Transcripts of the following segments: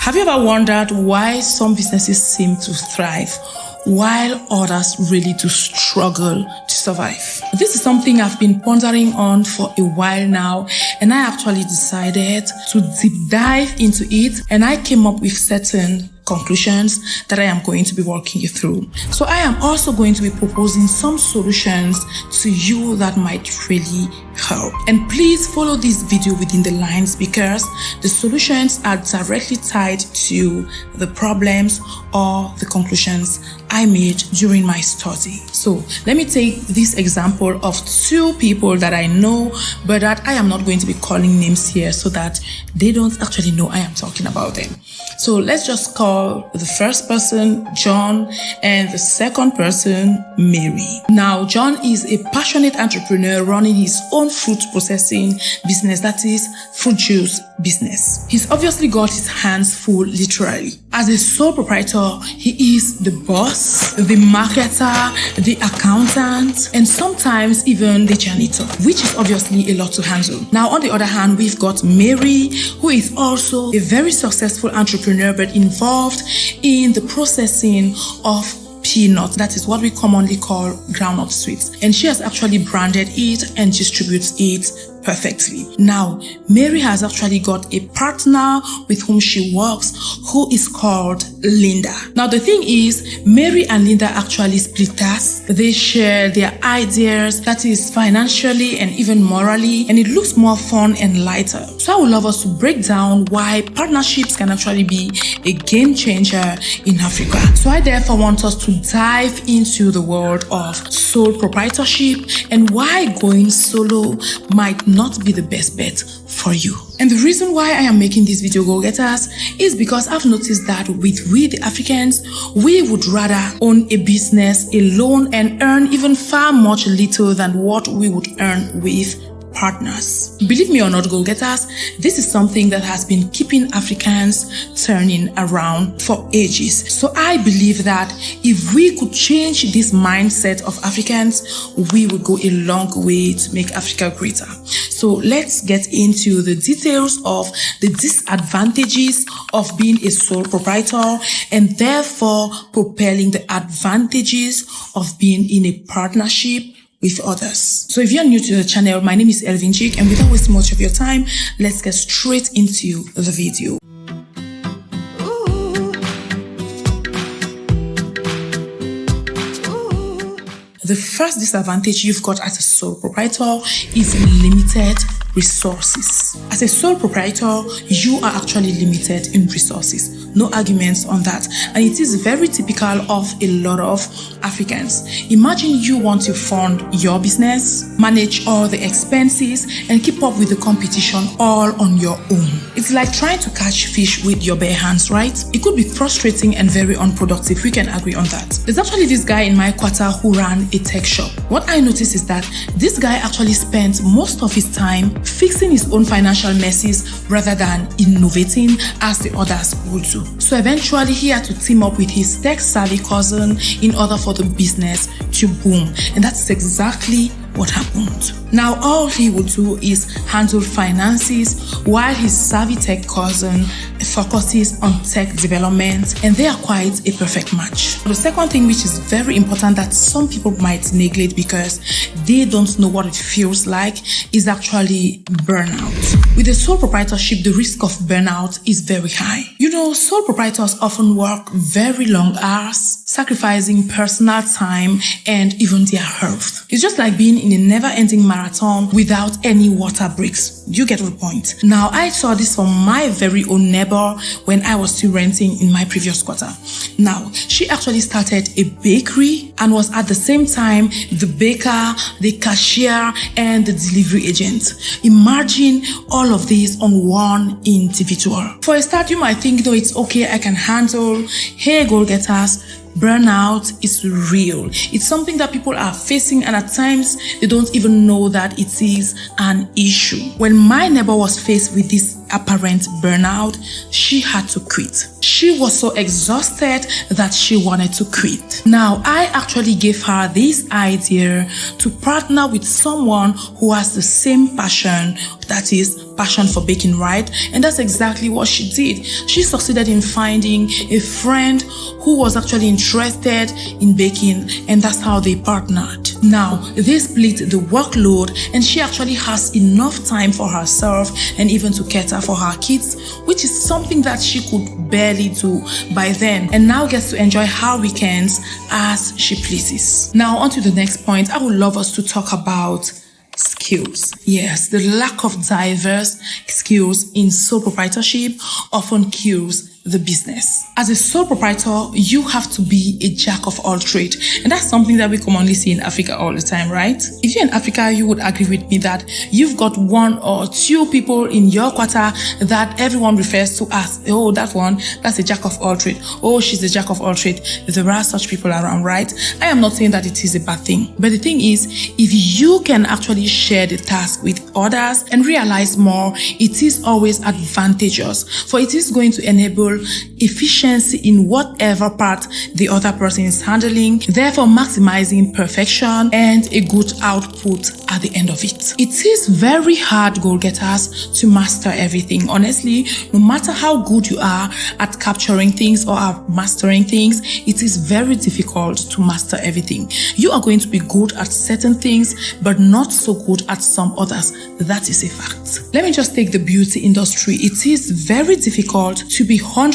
Have you ever wondered why some businesses seem to thrive while others really do struggle to survive? This is something I've been pondering on for a while now, and I actually decided to deep dive into it, and I came up with certain conclusions that I am going to be walking you through. So I am also going to be proposing some solutions to you that might really help. And please follow this video within the lines because the solutions are directly tied to the problems or the conclusions I made during my study. So let me take this example of two people that I know, but that I am not going to be calling names here so that they don't actually know I am talking about them. So let's just call the first person John and the second person Mary. Now, John is a passionate entrepreneur running his own fruit processing business, that is fruit juice business. He's obviously got his hands full literally. As a sole proprietor, he is the boss, the marketer, the accountant, and sometimes even the janitor, which is obviously a lot to handle. Now, on the other hand, we've got Mary, who is also a very successful entrepreneur, but involved in the processing of peanuts. That is what we commonly call groundnut sweets. And she has actually branded it and distributes it perfectly. Now, Mary has actually got a partner with whom she works who is called Linda. Now, the thing is, Mary and Linda actually split tasks. They share their ideas, that is financially and even morally, and it looks more fun and lighter. So I would love us to break down why partnerships can actually be a game changer in Africa. So I therefore want us to dive into the world of sole proprietorship and why going solo might not be the best bet for you. And the reason why I am making this video, go getters, is because I've noticed that with we the Africans, we would rather own a business alone and earn even far much little than what we would earn with partners. Believe me or not, goal getters, this is something that has been keeping Africans turning around for ages. So I believe that if we could change this mindset of Africans, we would go a long way to make Africa greater. So let's get into the details of the disadvantages of being a sole proprietor and therefore propelling the advantages of being in a partnership with others. So if you're new to the channel, my name is Elvin Jake, and without wasting much of your time, let's get straight into the video. The first disadvantage you've got as a sole proprietor is limited resources. As a sole proprietor, you are actually limited in resources. No arguments on that. And it is very typical of a lot of Africans. Imagine you want to fund your business, manage all the expenses, and keep up with the competition all on your own. It's like trying to catch fish with your bare hands, right? It could be frustrating and very unproductive. We can agree on that. There's actually this guy in my quarter who ran a tech shop. What I noticed is that this guy actually spent most of his time fixing his own financial messes rather than innovating as the others would do. So eventually he had to team up with his tech-savvy cousin in order for the business to boom. And that's exactly what happened. Now all he would do is handle finances while his savvy tech cousin focuses on tech development, and they are quite a perfect match. The second thing, which is very important that some people might neglect because they don't know what it feels like, is actually burnout. With a sole proprietorship, the risk of burnout is very high. You know, sole proprietors often work very long hours, sacrificing personal time and even their health. It's just like being in a never-ending marathon without any water breaks. You get the point. Now, I saw this from my very own neighbor when I was still renting in my previous quarter. Now, she actually started a bakery and was at the same time the baker, the cashier, and the delivery agent. Imagine all of this on one individual. For a start, you might think, no, it's okay, I can handle. Hey, goal getters, burnout is real. It's something that people are facing, and at times they don't even know that it is an issue. When my neighbor was faced with this apparent burnout, she had to quit. She was so exhausted that she wanted to quit. Now, I actually gave her this idea to partner with someone who has the same passion that is passion for baking, right? And that's exactly what she did. She succeeded in finding a friend who was actually interested in baking, and that's how they partnered. Now, they split the workload, and she actually has enough time for herself and even to cater for her kids, which is something that she could barely do by then, and now gets to enjoy her weekends as she pleases. Now, on to the next point. I would love us to talk about skills. Yes, the lack of diverse skills in sole proprietorship often kills the business. As a sole proprietor, you have to be a jack of all trades. And that's something that we commonly see in Africa all the time, right? If you're in Africa, you would agree with me that you've got one or two people in your quarter that everyone refers to as, oh, that one, that's a jack of all trades. Oh, she's a jack of all trades. There are such people around, right? I am not saying that it is a bad thing. But the thing is, if you can actually share the task with others and realize more, it is always advantageous, for it is going to enable efficiency in whatever part the other person is handling, therefore maximizing perfection and a good output at the end of it. It is very hard, goal getters, to master everything. Honestly, no matter how good you are at capturing things or at mastering things, it is very difficult to master everything. You are going to be good at certain things, but not so good at some others. That is a fact. Let me just take the beauty industry. It is very difficult to be 100%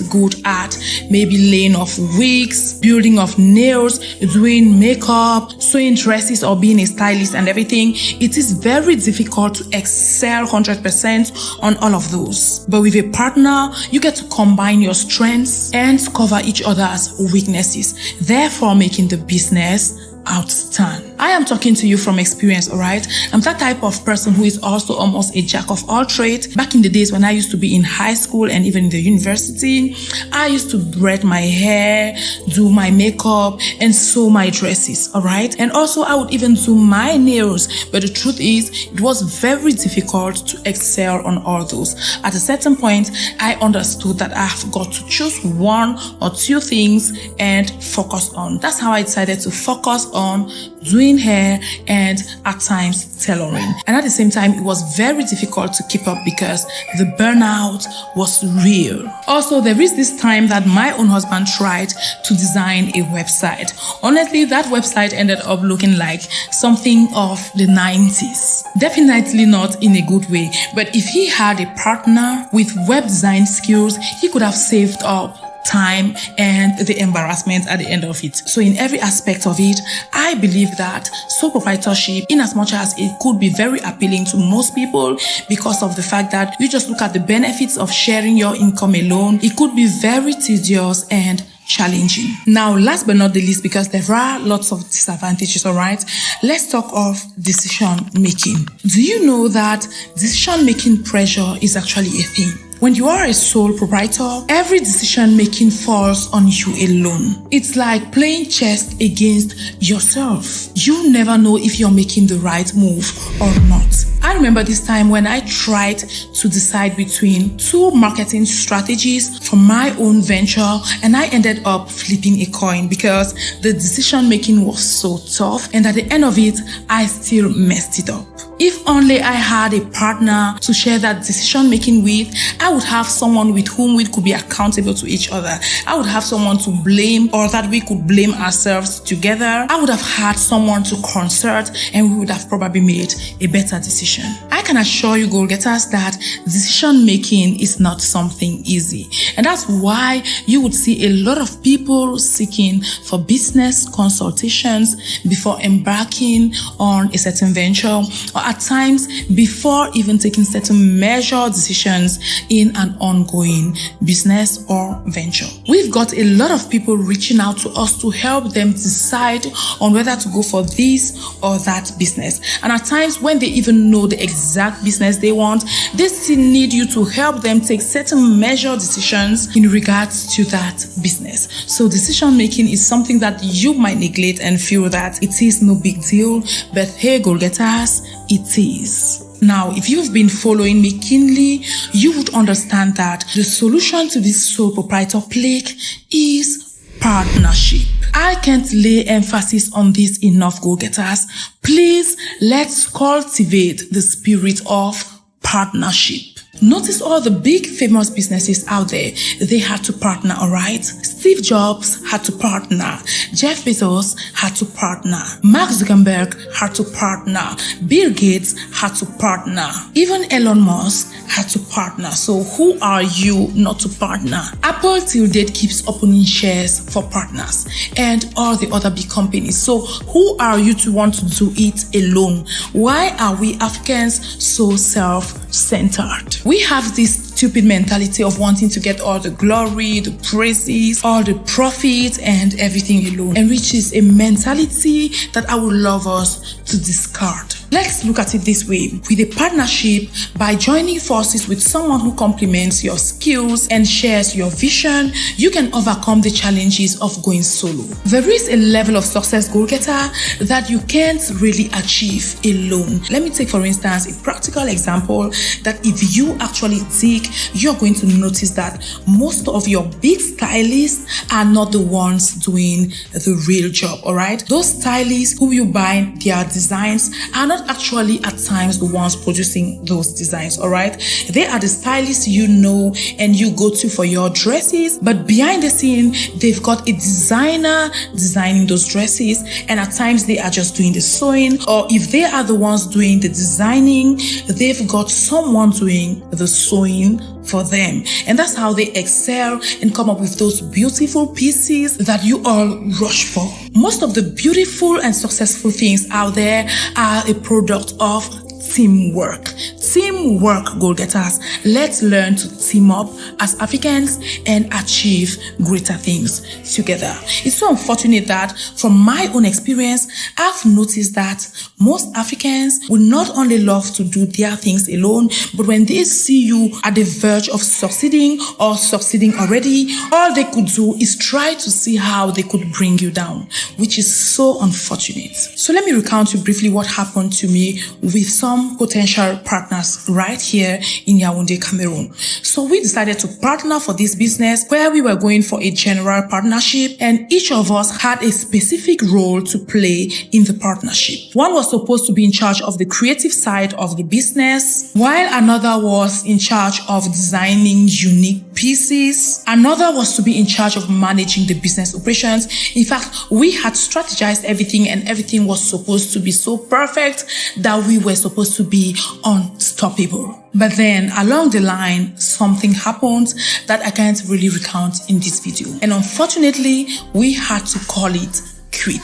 good at maybe laying off wigs, building of nails, doing makeup, sewing dresses, or being a stylist and everything. It is very difficult to excel 100% on all of those. But with a partner, you get to combine your strengths and cover each other's weaknesses, therefore making the business outstand. I am talking to you from experience, alright? I'm that type of person who is also almost a jack of all trades. Back in the days when I used to be in high school and even in the university, I used to braid my hair, do my makeup, and sew my dresses, alright? And also I would even do my nails. But the truth is, it was very difficult to excel on all those. At a certain point, I understood that I've got to choose one or two things and focus on. That's how I decided to focus on doing hair and at times tailoring. And at the same time, it was very difficult to keep up because the burnout was real. Also, there is this time that my own husband tried to design a website. Honestly, that website ended up looking like something of the 90s. Definitely not in a good way. But if he had a partner with web design skills, he could have saved up time and the embarrassment at the end of it. So in every aspect of it, I believe that sole proprietorship, in as much as it could be very appealing to most people because of the fact that you just look at the benefits of sharing your income alone, it could be very tedious and challenging. Now, last but not the least, because there are lots of disadvantages, alright, let's talk of decision making. Do you know that decision making pressure is actually a thing? When you are a sole proprietor, every decision making falls on you alone. It's like playing chess against yourself. You never know if you're making the right move or not. I remember this time when I tried to decide between two marketing strategies for my own venture, and I ended up flipping a coin because the decision making was so tough, and at the end of it, I still messed it up. If only I had a partner to share that decision making with, I would have someone with whom we could be accountable to each other. I would have someone to blame, or that we could blame ourselves together. I would have had someone to consult, and we would have probably made a better decision. I can assure you, goal getters, that decision making is not something easy. And that's why you would see a lot of people seeking for business consultations before embarking on a certain venture, or at times before even taking certain measured decisions in an ongoing business or venture. We've got a lot of people reaching out to us to help them decide on whether to go for this or that business. And at times when they even know the exact business they want, they still need you to help them take certain measured decisions in regards to that business. So decision making is something that you might neglect and feel that it is no big deal, but hey, goal getters, it is. Now, if you've been following me keenly, you would understand that the solution to this sole proprietor plague is partnership. I can't lay emphasis on this enough, go-getters. Please, let's cultivate the spirit of partnership. Notice all the big famous businesses out there. They had to partner, alright? Steve Jobs had to partner. Jeff Bezos had to partner. Mark Zuckerberg had to partner. Bill Gates had to partner. Even Elon Musk had to partner. So who are you not to partner? Apple till date keeps opening shares for partners and all the other big companies. So who are you to want to do it alone? Why are we Africans so self-centered? We have this stupid mentality of wanting to get all the glory, the praises, all the profit and everything alone, and which is a mentality that I would love us to discard. Let's look at it this way. With a partnership, by joining forces with someone who complements your skills and shares your vision, you can overcome the challenges of going solo. There is a level of success, goal-getter, that you can't really achieve alone. Let me take, for instance, a practical example that if you actually dig, you're going to notice that most of your big stylists are not the ones doing the real job, all right? Those stylists who you buy their designs are not actually at times the ones producing those designs, all right? They are the stylists you know and you go to for your dresses, but behind the scene, they've got a designer designing those dresses, and at times they are just doing the sewing, or if they are the ones doing the designing, they've got someone doing the sewing for them. And that's how they excel and come up with those beautiful pieces that you all rush for. Most of the beautiful and successful things out there are a product of teamwork. Teamwork, goal-getters. Let's learn to team up as Africans and achieve greater things together. It's so unfortunate that from my own experience, I've noticed that most Africans would not only love to do their things alone, but when they see you at the verge of succeeding or succeeding already, all they could do is try to see how they could bring you down, which is so unfortunate. So let me recount you briefly what happened to me with some potential partners right here in Yaoundé, Cameroon. So we decided to partner for this business where we were going for a general partnership, and each of us had a specific role to play in the partnership. One was supposed to be in charge of the creative side of the business, while another was in charge of designing unique pieces. Another was to be in charge of managing the business operations. In fact, we had strategized everything and everything was supposed to be so perfect that we were supposed to be unstoppable. But then along the line, something happened that I can't really recount in this video. And unfortunately, we had to call it quit.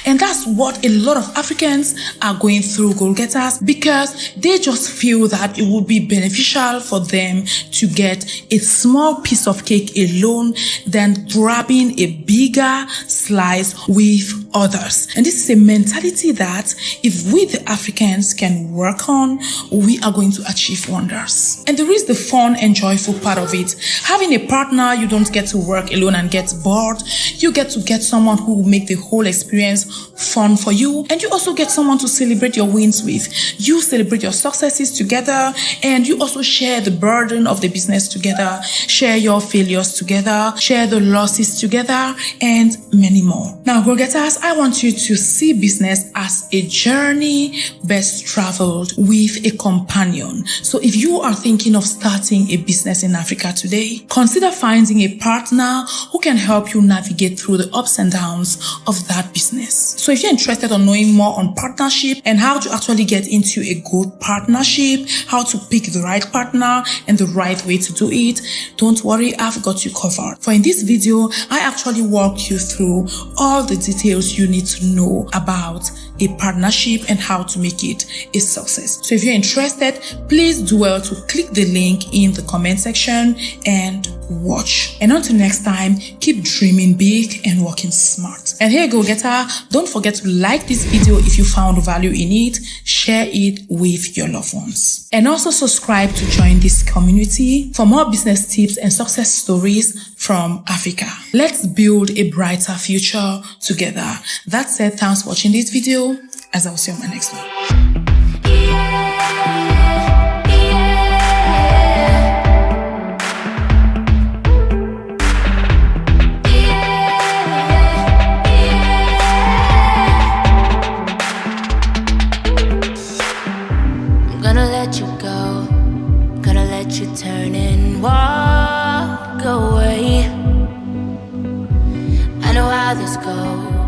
And that's what a lot of Africans are going through, goal-getters, because they just feel that it would be beneficial for them to get a small piece of cake alone than grabbing a bigger slice with others. And this is a mentality that if we the Africans can work on, we are going to achieve wonders. And there is the fun and joyful part of it. Having a partner, you don't get to work alone and get bored. You get to get someone who will make the whole experience fun for you, and you also get someone to celebrate your wins with. You celebrate your successes together, and you also share the burden of the business together, share your failures together, share the losses together, and many more. Now, goal-getters, I want you to see business as a journey best traveled with a companion. So if you are thinking of starting a business in Africa today, consider finding a partner who can help you navigate through the ups and downs of that business. So if you're interested in knowing more on partnership and how to actually get into a good partnership, how to pick the right partner and the right way to do it, don't worry, I've got you covered. For in this video, I actually walked you through all the details you need to know about a partnership and how to make it a success. So if you're interested, please do well to click the link in the comment section and watch. And until next time, keep dreaming big and working smart. And here, go-getter, don't forget to like this video if you found value in it, share it with your loved ones. And also subscribe to join this community for more business tips and success stories from Africa. Let's build a brighter future together. That said, thanks for watching this video, as I'll see you on my next one. turn and walk away. I know how this goes.